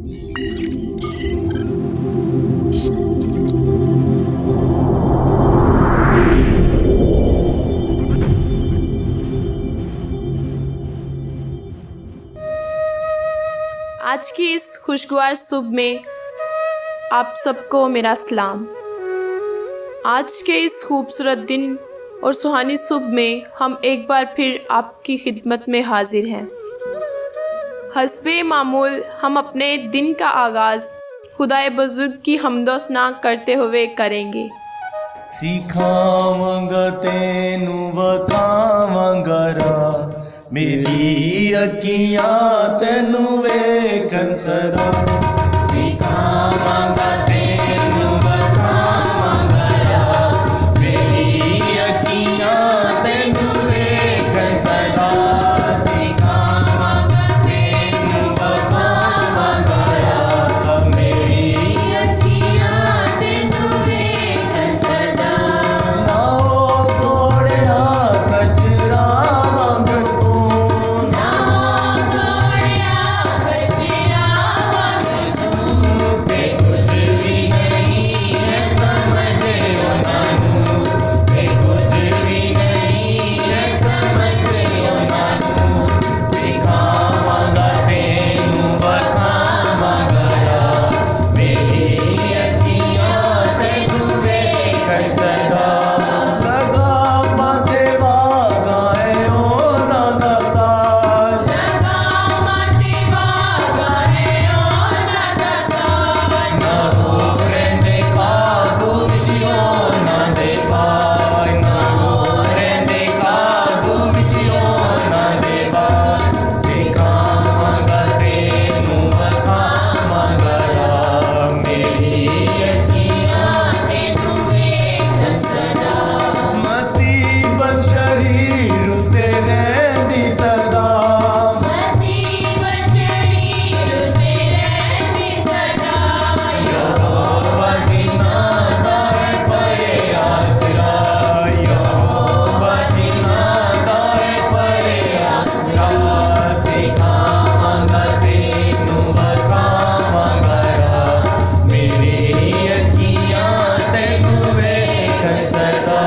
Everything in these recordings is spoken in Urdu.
آج کی اس خوشگوار صبح میں آپ سب کو میرا سلام۔ آج کے اس خوبصورت دن اور سہانی صبح میں ہم ایک بار پھر آپ کی خدمت میں حاضر ہیں۔ حسب معمول ہم اپنے دن کا آغاز خدائے بزرگ کی حمد و ثنا کرتے ہوئے کریں گے۔ سکھاواں گا تینوں وکھاواں گا راہ، میری اکھیاں تینوں ویکھن سدا۔ سکھاواں گا تینوں وکھاواں گا راہ، میری اکھیاں تینوں ویکھن سدا۔ سکھاواں گا تینوں وکھاواں گا راہ، میری اکھیاں تینوں ویکھن سدا۔ ناؤ گھوڑیا کچرا وانگر تو، ناؤ گھوڑیا کچرا وانگر تو، تے کچھ بھی نہیں ہے سمجھو نانو، تے کچھ بھی نہیں ہے سمجھو نانو۔ سکھاواں گا تینوں وکھاواں گا راہ، میری اکھیاں تینوں ویکھن سدا۔ لگاواں تے واگائے انہاں دا سال، لگاواں تے واگائے انہاں دا سال۔ نہ ہو رہندے قابو وچ انہاں دے بال، نہ ہو رہندے قابو وچ انہاں دے بال۔ سکھاواں گا تینوں وکھاواں گا راہ، میری اکھیاں تینوں ویکھن سدا۔ مصیبت شریر تے رہندی سدا، مصیبت شریر تے رہندی سدا۔ یہوہ جنہاں دا ہے پرے آسرا، یہوہ جنہاں دا ہے پرے آسرا۔ سکھاواں گا تینوں وکھاواں گا راہ، میری اکھیاں تینوں ویکھن سدا۔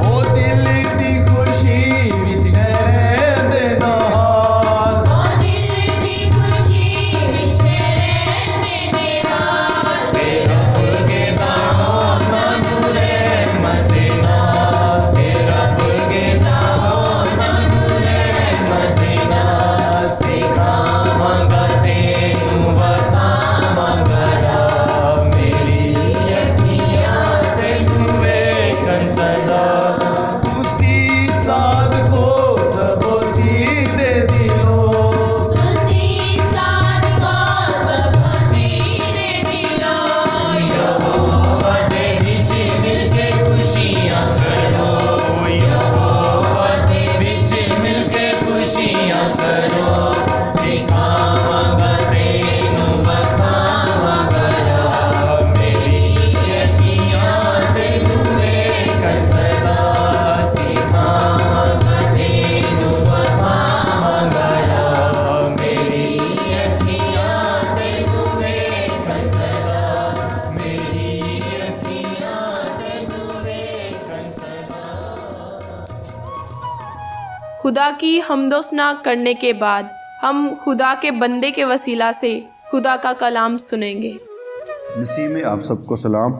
او دل دی خوشی وچ رہندے نال، او دل دی خوشی وچ رہندے نال۔ تے رب کے داموں نانو رحمت نال، تے رب کے داموں نانو رحمت نال۔ سکھاواں گا تینوں وکھاواں گا راہ، میری اکھیاں تینوں ویکھن سدا۔ تسی صادقو سبو سیدھے دلو، تسی صادقو سبو سیدھے دلو۔ یہوہ دے وچ مل کے خوشیاں کرو، یہوہ دے وچ مل کے خوشیاں کرو۔ سکھاواں گا تینوں وکھاواں گا راہ، میری اکھیاں تینوں ویکھن سدا۔ سکھاواں گا تینوں وکھاواں گا راہ، میری اکھیاں تینوں ویکھن سدا، میری اکھیاں تینوں ویکھن سدا۔ خدا کی حمد و ثنا کرنے کے بعد ہم خدا کے بندے کے وسیلہ سے خدا کا کلام سنیں گے۔ مسیح میں آپ سب کو سلام۔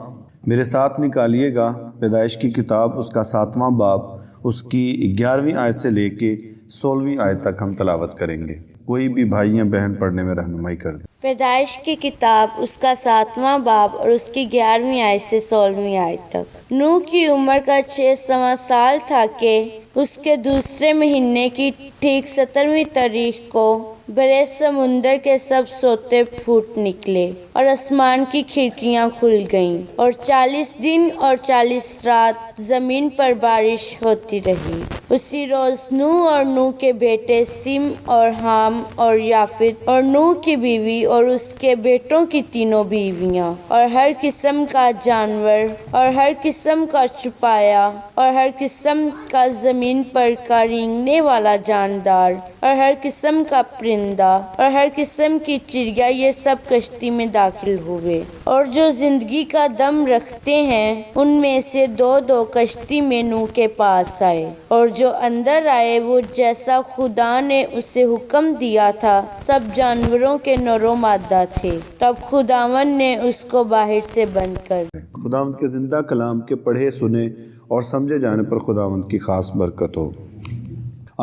میرے ساتھ نکالیے گا پیدائش کی کتاب، اس کا 7واں باب، اس کی 11ویں آیت سے لے کے 16ویں آیت تک ہم تلاوت کریں گے۔ کوئی بھی بھائی یا بہن پڑھنے میں رہنمائی کر دیں۔ پیدائش کی کتاب، اس کا 7واں باب اور اس کی 11ویں آیت سے 16ویں آیت تک۔ نوح کی عمر کا 600واں سال تھا کہ اس کے دوسرے مہینے کی ٹھیک 17ویں تاریخ کو برے سمندر کے سب سوتے پھوٹ نکلے اور آسمان کی کھڑکیاں کھل گئیں، اور 40 دن اور 40 رات زمین پر بارش ہوتی رہی۔ اسی روز نوح اور نوح کے بیٹے سم اور حام اور یافت اور نوح کی بیوی اور اس کے بیٹوں کی تینوں بیویاں اور ہر قسم کا جانور اور ہر قسم کا چھپایا اور ہر قسم کا زمین پر کا رینگنے والا جاندار اور ہر قسم کا پرندہ پرندہ اور ہر قسم کی چڑیا یہ سب کشتی میں داخل ہوئے، اور جو زندگی کا دم رکھتے ہیں ان میں سے دو کشتی میں نوح کے پاس آئے، اور جو اندر آئے وہ جیسا خدا نے اسے حکم دیا تھا سب جانوروں کے نر و مادہ تھے۔ تب خداوند نے اس کو باہر سے بند کر دیا۔ خداوند کے زندہ کلام کے پڑھے سنے اور سمجھے جانے پر خداوند کی خاص برکت ہو۔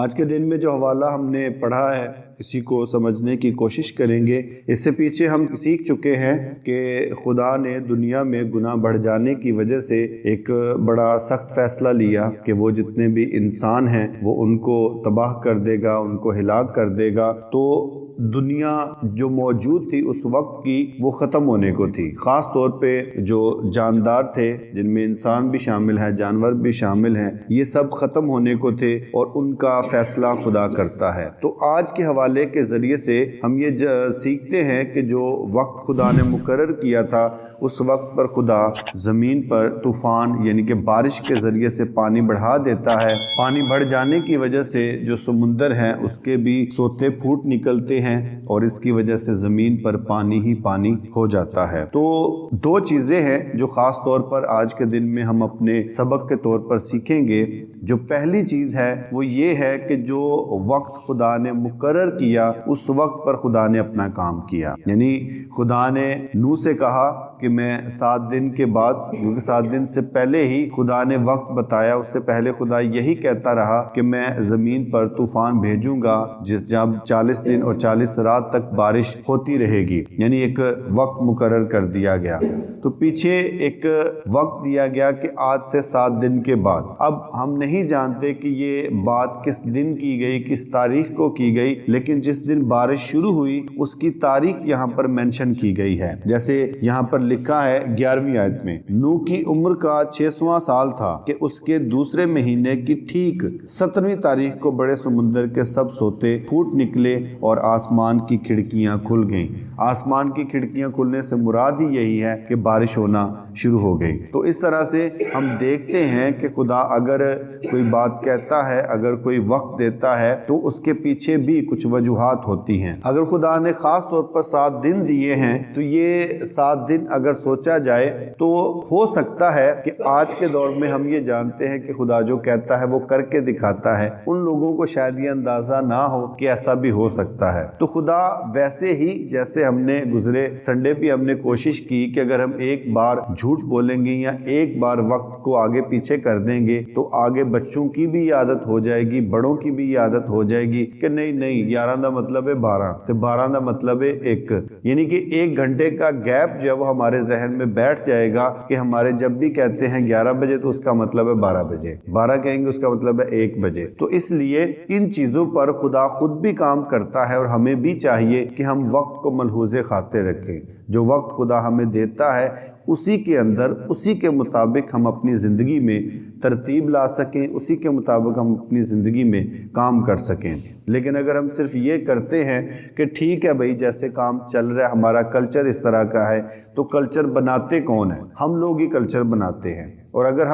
آج کے دن میں جو حوالہ ہم نے پڑھا ہے اسی کو سمجھنے کی کوشش کریں گے۔ اس سے پیچھے ہم سیکھ چکے ہیں کہ خدا نے دنیا میں گناہ بڑھ جانے کی وجہ سے ایک بڑا سخت فیصلہ لیا کہ وہ جتنے بھی انسان ہیں وہ ان کو تباہ کر دے گا، ان کو ہلاک کر دے گا۔ تو دنیا جو موجود تھی اس وقت کی وہ ختم ہونے کو تھی، خاص طور پہ جو جاندار تھے جن میں انسان بھی شامل ہے، جانور بھی شامل ہیں، یہ سب ختم ہونے کو تھے اور ان کا فیصلہ خدا کرتا ہے۔ تو آج کے حوالے کے ذریعے سے ہم یہ سیکھتے ہیں کہ جو وقت خدا نے مقرر کیا تھا اس وقت پر خدا زمین پر طوفان یعنی کہ بارش کے ذریعے سے پانی بڑھا دیتا ہے۔ پانی بڑھ جانے کی وجہ سے جو سمندر ہے اس کے بھی سوتے پھوٹ نکلتے ہیں اور اس کی وجہ سے زمین پر پانی ہی پانی ہو جاتا ہے۔ تو دو چیزیں ہیں جو خاص طور پر آج کے دن میں ہم اپنے سبق کے طور پر سیکھیں گے۔ جو پہلی چیز ہے وہ یہ ہے کہ جو وقت خدا نے مقرر کیا اس وقت پر خدا نے اپنا کام کیا، یعنی خدا نے نوح سے کہا کہ میں 7 دن کے بعد، کیونکہ 7 دن سے پہلے ہی خدا نے وقت بتایا، اس سے پہلے خدا یہی کہتا رہا کہ میں زمین پر طوفان بھیجوں گا جب 40 دن اور 40 رات تک بارش ہوتی رہے گی، یعنی ایک وقت مقرر کر دیا گیا۔ تو پیچھے ایک وقت دیا گیا کہ آج سے 7 دن کے بعد۔ اب ہم نہیں جانتے کہ یہ بات کس دن کی گئی، کس تاریخ کو کی گئی، لیکن جس دن بارش شروع ہوئی اس کی تاریخ یہاں پر مینشن کی گئی ہے۔ جیسے یہاں پر لکھا ہے 11ویں آیت میں، نوح کی عمر کا 6واں سال تھا کہ اس کے دوسرے مہینے کی ٹھیک 17ویں تاریخ کو بڑے سمندر کے سب سوتے پھوٹ نکلے اور آسمان کی کھڑکیاں کھل گئیں۔ آسمان کی کھڑکیاں کھلنے سے مراد ہی یہی ہے کہ بارش ہونا شروع ہو گئی۔ تو اس طرح سے ہم دیکھتے ہیں کہ خدا اگر کوئی بات کہتا ہے، اگر کوئی وقت دیتا ہے تو اس کے پیچھے بھی کچھ وجوہات ہوتی ہیں۔ اگر خدا نے خاص طور پر 7 دن دیے ہیں تو یہ 7 دن اگر سوچا جائے تو ہو سکتا ہے کہ آج کے دور میں ہم یہ جانتے ہیں کہ خدا جو کہتا ہے وہ کر کے دکھاتا ہے، ان لوگوں کو شاید یہ اندازہ نہ ہو کہ ایسا بھی ہو سکتا ہے۔ تو خدا ویسے ہی جیسے ہم نے گزرے سنڈے بھی ہم نے کوشش کی کہ اگر ہم ایک بار جھوٹ بولیں گے یا ایک بار وقت کو آگے پیچھے کر دیں گے تو آگے بچوں کی بھی عادت ہو جائے گی، بڑوں کی بھی عادت ہو جائے گی کہ نہیں 11 دا مطلب ہے 12 تو 12 دا مطلب ہے 1، یعنی کہ 1 گھنٹے کا گیپ جو ہے وہ ہمارے ذہن میں بیٹھ جائے گا کہ ہمارے جب بھی کہتے ہیں 11 بجے تو اس کا مطلب ہے 12 بجے، 12 کہیں گے اس کا مطلب ہے 1 بجے۔ تو اس لیے ان چیزوں پر خدا خود بھی کام کرتا ہے اور ہمیں بھی چاہیے کہ ہم وقت کو ملحوظ خاطر رکھیں۔ جو وقت خدا ہمیں دیتا ہے اسی کے اندر، اسی کے مطابق ہم اپنی زندگی میں ترتیب لا سکیں، اسی کے مطابق ہم اپنی زندگی میں کام کر سکیں۔ لیکن اگر ہم صرف یہ کرتے ہیں کہ ٹھیک ہے بھائی جیسے کام چل رہا ہے، ہمارا کلچر اس طرح کا ہے، تو کلچر بناتے کون ہیں؟ ہم لوگ ہی کلچر بناتے ہیں۔ اور اگر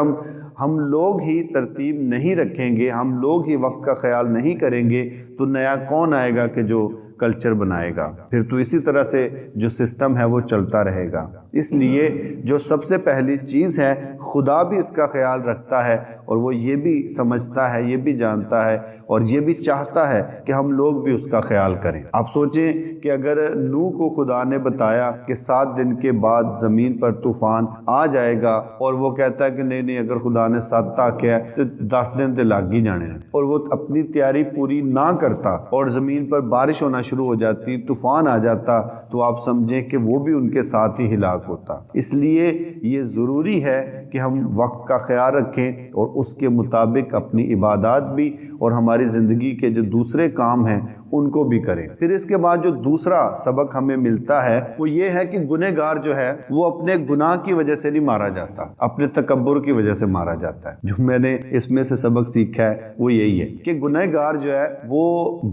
ہم لوگ ہی ترتیب نہیں رکھیں گے، ہم لوگ ہی وقت کا خیال نہیں کریں گے تو نیا کون آئے گا کہ جو کلچر بنائے گا؟ پھر تو اسی طرح سے جو سسٹم ہے وہ چلتا رہے گا۔ اس لیے جو سب سے پہلی چیز ہے خدا بھی اس کا خیال رکھتا ہے اور وہ یہ بھی سمجھتا ہے، یہ بھی جانتا ہے اور یہ بھی چاہتا ہے کہ ہم لوگ بھی اس کا خیال کریں۔ آپ سوچیں کہ اگر نوح کو خدا نے بتایا کہ 7 دن کے بعد زمین پر طوفان آ جائے گا اور وہ کہتا ہے کہ نہیں اگر خدا نے 7 تک کیا تو 10 دن تو لگ ہی جانے ہیں، اور وہ اپنی تیاری پوری نہ کرتا اور زمین پر بارش ہونا شروع ہو جاتی، طوفان آ جاتا، تو آپ سمجھیں کہ وہ بھی ان کے ساتھ ہی ہلاک ہوتا۔ اس لیے یہ ضروری ہے کہ ہم وقت کا خیال رکھیں اور اس کے مطابق اپنی عبادات بھی اور ہماری زندگی کے جو دوسرے کام ہیں ان کو بھی کریں۔ پھر اس کے بعد جو دوسرا سبق ہمیں ملتا ہے وہ یہ ہے کہ گنہگار جو ہے وہ اپنے گناہ کی وجہ سے نہیں مارا جاتا، اپنے تکبر کی وجہ سے مارا جاتا ہے۔ جو میں نے اس میں سے سبق سیکھا ہے وہ یہی ہے کہ گنہگار جو ہے وہ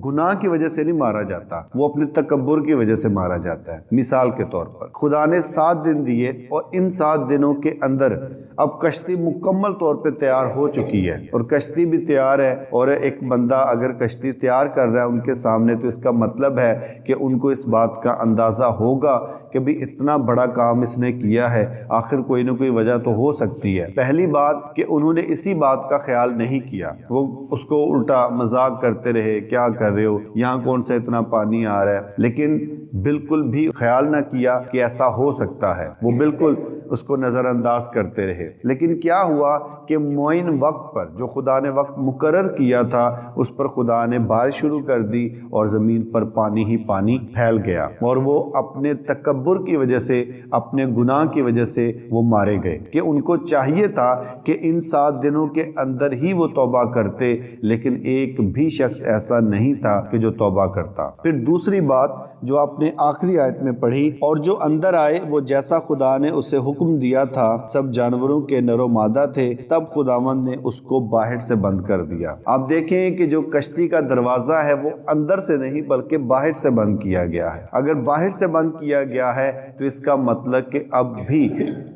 گناہ کی وجہ سے نہیں مارا جاتا، وہ اپنے تکبر کی وجہ سے مارا جاتا ہے۔ مثال کے طور پر خدا نے 7 دن دیے اور ان 7 دنوں کے اندر اب کشتی مکمل طور پہ تیار ہو چکی ہے اور کشتی بھی تیار ہے، اور ایک بندہ اگر کشتی تیار کر رہا ہے ان کے سامنے، تو اس کا مطلب ہے کہ ان کو اس بات کا اندازہ ہوگا کہ بھی اتنا بڑا کام اس نے کیا ہے، آخر کوئی نہ کوئی وجہ تو ہو سکتی ہے۔ پہلی بات کہ انہوں نے اسی بات کا خیال نہیں کیا، وہ اس کو الٹا مذاق کرتے رہے، کیا کر رہے ہو، یہاں کون سا اتنا پانی آ رہا ہے، لیکن بالکل بھی خیال نہ کیا کہ ایسا ہو سکتا ہے، وہ بالکل اس کو نظر انداز کرتے رہے۔ لیکن کیا ہوا کہ معین وقت پر جو خدا نے وقت مقرر کیا تھا اس پر خدا نے بارش شروع کر دی اور زمین پر پانی ہی پانی پھیل گیا، اور وہ اپنے تکبر کی وجہ سے، اپنے گناہ کی وجہ سے وہ مارے گئے کہ ان کو چاہیے تھا کہ ان 7 دنوں کے اندر ہی وہ توبہ کرتے، لیکن ایک بھی شخص ایسا نہیں تھا کہ جو توبہ کرتا۔ پھر دوسری بات جو آپ نے آخری آیت میں پڑھی، اور جو اندر آئے وہ جیسا خدا نے اسے حکم دیا تھا، سب جانوروں کے نر و مادہ تھے، تب خداوند نے اس کو باہر سے بند کر دیا۔ آپ دیکھیں کہ جو کشتی کا دروازہ ہے وہ اندر سے نہیں بلکہ باہر سے بند کیا گیا ہے۔ اگر باہر سے بند کیا گیا ہے تو اس کا مطلب کہ اب بھی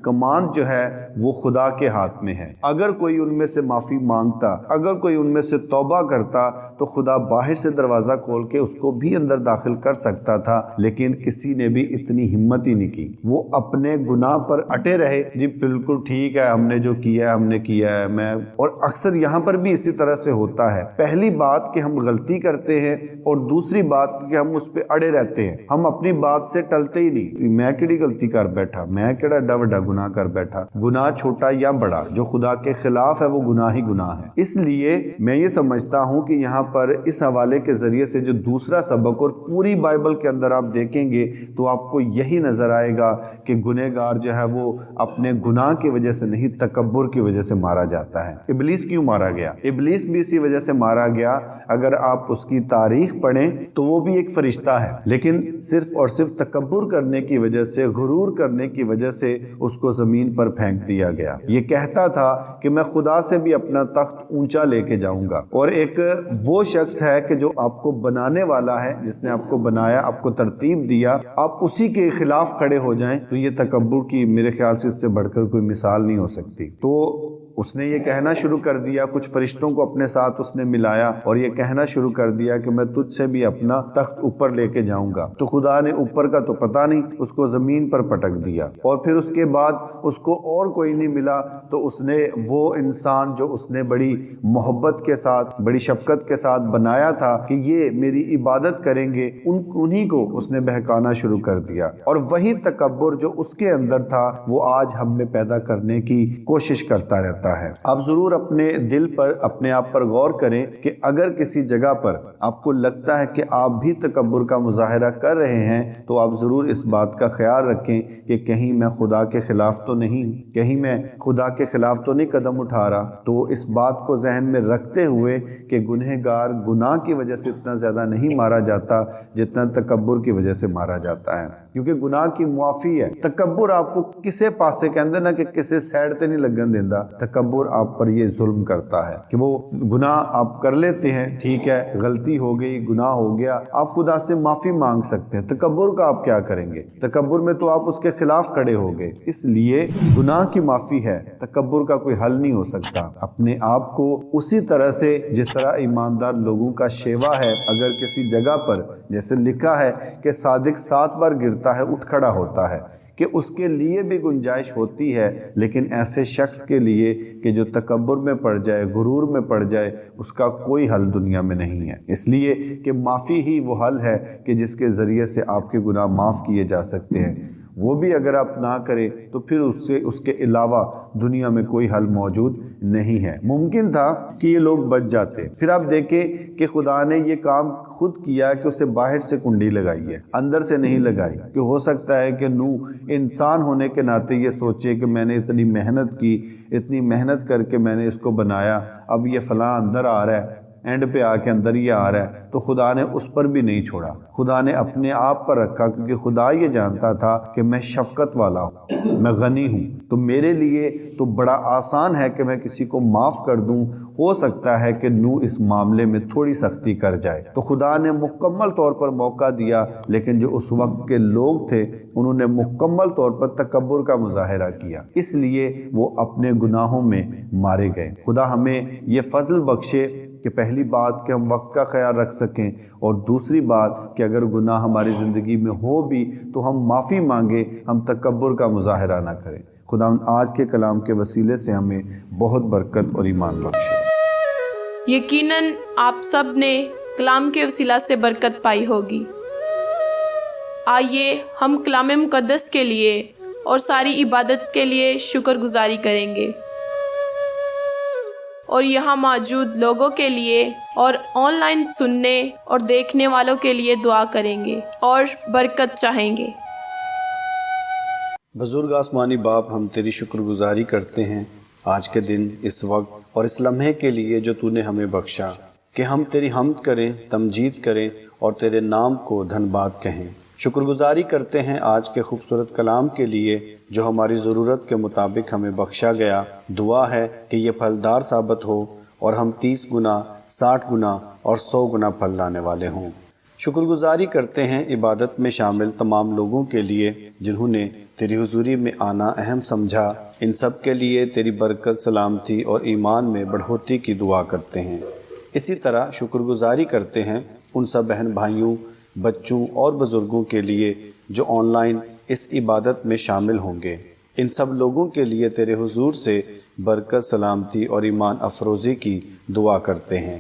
کمانڈ جو ہے وہ خدا کے ہاتھ میں ہے۔ اگر کوئی ان میں سے معافی مانگتا، اگر کوئی ان میں سے توبہ کرتا تو خدا باہر سے دروازہ کھول کے اس کو بھی اندر داخل کر سکتا تھا، لیکن کسی نے بھی اتنی ہمت ہی نہیں کی۔ وہ اپنے گناہ پر اٹے رہے، جی بالکل ٹھیک ہے، ہم نے جو کیا ہے ہم نے کیا ہے، میں اور اکثر یہاں پر بھی اسی طرح سے ہوتا ہے۔ پہلی بات کہ ہم غلطی کرتے ہیں، اور دوسری بات کہ ہم اس پہ اڑے رہتے ہیں، ہم اپنی بات سے ٹلتے ہی نہیں۔ میں کیڑی غلطی کر بیٹھا، میں کیڑا ڈا وڈا گناہ کر بیٹھا، گناہ چھوٹا یا بڑا جو خدا کے خلاف ہے وہ گناہ ہی گناہ ہے۔ اس لیے میں یہ سمجھتا ہوں کہ یہاں پر اس حوالے کے ذریعے سے جو دوسرا سبق، اور پوری بائبل کے اندر آپ دیکھیں گے تو آپ کو یہی نظر آئے گا کہ گنہگار جو ہے وہ اپنے گناہ کی وجہ سے نہیں، تکبر کی وجہ سے مارا جاتا ہے۔ ابلیس کیوں مارا گیا؟ ابلیس بھی اسی وجہ سے مارا گیا۔ اگر آپ اس کی تاریخ پڑھیں تو وہ بھی ایک فرشتہ ہے، لیکن صرف اور صرف تکبر کرنے کی وجہ سے، غرور کرنے کی وجہ سے اس کو زمین پر پھینک دیا گیا۔ یہ کہتا تھا کہ میں خدا سے بھی اپنا تخت اونچا لے کے جاؤں گا، اور ایک وہ شخص ہے کہ جو آپ کو بنانے والا ہے، جس نے آپ کو بنایا، آپ کو ترتیب دیا، آپ اسی کے خلاف کھڑے ہو جائیں تو یہ تکبر کی میرے خیال سے اس سے بڑھ کر کوئی مثال نہیں ہو سکتی۔ تو اس نے یہ کہنا شروع کر دیا، کچھ فرشتوں کو اپنے ساتھ اس نے ملایا اور یہ کہنا شروع کر دیا کہ میں تجھ سے بھی اپنا تخت اوپر لے کے جاؤں گا۔ تو خدا نے اوپر کا تو پتہ نہیں، اس کو زمین پر پٹک دیا، اور پھر اس کے بعد اس کو اور کوئی نہیں ملا، تو اس نے وہ انسان جو اس نے بڑی محبت کے ساتھ، بڑی شفقت کے ساتھ بنایا تھا کہ یہ میری عبادت کریں گے، انہی کو اس نے بہکانا شروع کر دیا، اور وہی تکبر جو اس کے اندر تھا وہ آج ہم میں پیدا کرنے کی کوشش کرتا رہتا ہے۔ آپ ضرور اپنے دل پر، اپنے آپ پر غور کریں کہ اگر کسی جگہ پر آپ کو لگتا ہے کہ آپ بھی تکبر کا مظاہرہ کر رہے ہیں تو آپ ضرور اس بات کا خیال رکھیں کہ کہیں میں خدا کے خلاف تو نہیں، کہیں میں خدا کے خلاف تو نہیں قدم اٹھا رہا۔ تو اس بات کو ذہن میں رکھتے ہوئے کہ گنہگار گناہ کی وجہ سے اتنا زیادہ نہیں مارا جاتا جتنا تکبر کی وجہ سے مارا جاتا ہے، کیونکہ گناہ کی معافی ہے۔ تکبر آپ کو کسے پاسے کہندے نہ کہ کسے سائڈ تے نہیں لگن دیندا، تکبر آپ پر یہ ظلم کرتا ہے کہ وہ گناہ آپ کر لیتے ہیں، ٹھیک ہے، غلطی ہو گئی، گناہ ہو گیا، آپ خدا سے معافی مانگ سکتے ہیں، تکبر کا آپ کیا کریں گے؟ تکبر میں تو آپ اس کے خلاف کھڑے ہو گئے۔ اس لیے گناہ کی معافی ہے، تکبر کا کوئی حل نہیں ہو سکتا۔ اپنے آپ کو اسی طرح سے جس طرح ایماندار لوگوں کا شیوا ہے، اگر کسی جگہ پر جیسے لکھا ہے کہ صادق 7 بار گرتا ہے اٹھ کھڑا ہوتا ہے، کہ اس کے لیے بھی گنجائش ہوتی ہے، لیکن ایسے شخص کے لیے کہ جو تکبر میں پڑ جائے، غرور میں پڑ جائے، اس کا کوئی حل دنیا میں نہیں ہے۔ اس لیے کہ معافی ہی وہ حل ہے کہ جس کے ذریعے سے آپ کے گناہ معاف کیے جا سکتے ہیں۔ وہ بھی اگر آپ نہ کریں تو پھر اس کے علاوہ دنیا میں کوئی حل موجود نہیں ہے۔ ممکن تھا کہ یہ لوگ بچ جاتے، پھر آپ دیکھیں کہ خدا نے یہ کام خود کیا کہ اسے باہر سے کنڈی لگائی ہے، اندر سے نہیں لگائی، کہ ہو سکتا ہے کہ نوح انسان ہونے کے ناطے یہ سوچے کہ میں نے اتنی محنت کی، اتنی محنت کر کے میں نے اس کو بنایا، اب یہ فلاں اندر آ رہا ہے، اینڈ پہ آ کے اندر یہ آ رہا ہے، تو خدا نے اس پر بھی نہیں چھوڑا، خدا نے اپنے آپ پر رکھا، کیونکہ خدا یہ جانتا تھا کہ میں شفقت والا ہوں، میں غنی ہوں، تو میرے لیے تو بڑا آسان ہے کہ میں کسی کو معاف کر دوں۔ ہو سکتا ہے کہ نوح اس معاملے میں تھوڑی سختی کر جائے، تو خدا نے مکمل طور پر موقع دیا، لیکن جو اس وقت کے لوگ تھے انہوں نے مکمل طور پر تکبر کا مظاہرہ کیا، اس لیے وہ اپنے گناہوں میں مارے گئے۔ خدا ہمیں یہ فضل بخشے کہ پہلی بات کہ ہم وقت کا خیال رکھ سکیں، اور دوسری بات کہ اگر گناہ ہماری زندگی میں ہو بھی تو ہم معافی مانگیں، ہم تکبر کا مظاہرہ نہ کریں۔ خدا آج کے کلام کے وسیلے سے ہمیں بہت برکت اور ایمان بخشے۔ یقیناً آپ سب نے کلام کے وسیلہ سے برکت پائی ہوگی۔ آئیے ہم کلام مقدس کے لیے اور ساری عبادت کے لیے شکر گزاری کریں گے، اور یہاں موجود لوگوں کے لیے اور آن لائن سننے اور دیکھنے والوں کے لیے دعا کریں گے اور برکت چاہیں گے۔ بزرگ آسمانی باپ، ہم تیری شکر گزاری کرتے ہیں آج کے دن، اس وقت اور اس لمحے کے لیے جو تو نے ہمیں بخشا، کہ ہم تیری حمد کریں، تمجید کریں اور تیرے نام کو دھن باد کہیں۔ شکر گزاری کرتے ہیں آج کے خوبصورت کلام کے لیے جو ہماری ضرورت کے مطابق ہمیں بخشا گیا۔ دعا ہے کہ یہ پھلدار ثابت ہو اور ہم 30 گنا، 60 گنا اور 100 گنا پھل لانے والے ہوں۔ شکر گزاری کرتے ہیں عبادت میں شامل تمام لوگوں کے لیے جنہوں نے تیری حضوری میں آنا اہم سمجھا۔ ان سب کے لیے تیری برکت، سلامتی اور ایمان میں بڑھوتری کی دعا کرتے ہیں۔ اسی طرح شکر گزاری کرتے ہیں ان سب بہن بھائیوں، بچوں اور بزرگوں کے لیے جو آن لائن اس عبادت میں شامل ہوں گے۔ ان سب لوگوں کے لیے تیرے حضور سے برکت، سلامتی اور ایمان افروزی کی دعا کرتے ہیں۔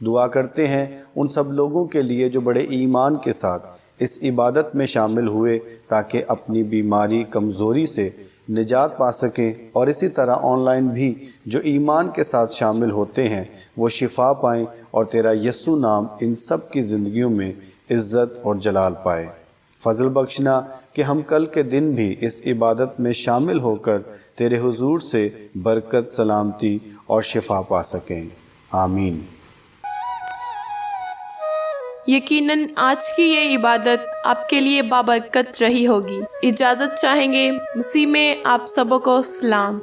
دعا کرتے ہیں ان سب لوگوں کے لیے جو بڑے ایمان کے ساتھ اس عبادت میں شامل ہوئے تاکہ اپنی بیماری، کمزوری سے نجات پا سکیں، اور اسی طرح آن لائن بھی جو ایمان کے ساتھ شامل ہوتے ہیں وہ شفا پائیں اور تیرا یسوع نام ان سب کی زندگیوں میں عزت اور جلال پائے۔ فضل بخشنا کہ ہم کل کے دن بھی اس عبادت میں شامل ہو کر تیرے حضور سے برکت، سلامتی اور شفا پا سکیں۔ آمین۔ یقیناً آج کی یہ عبادت آپ کے لیے بابرکت رہی ہوگی۔ اجازت چاہیں گے۔ مسیح میں آپ سبوں کو سلام۔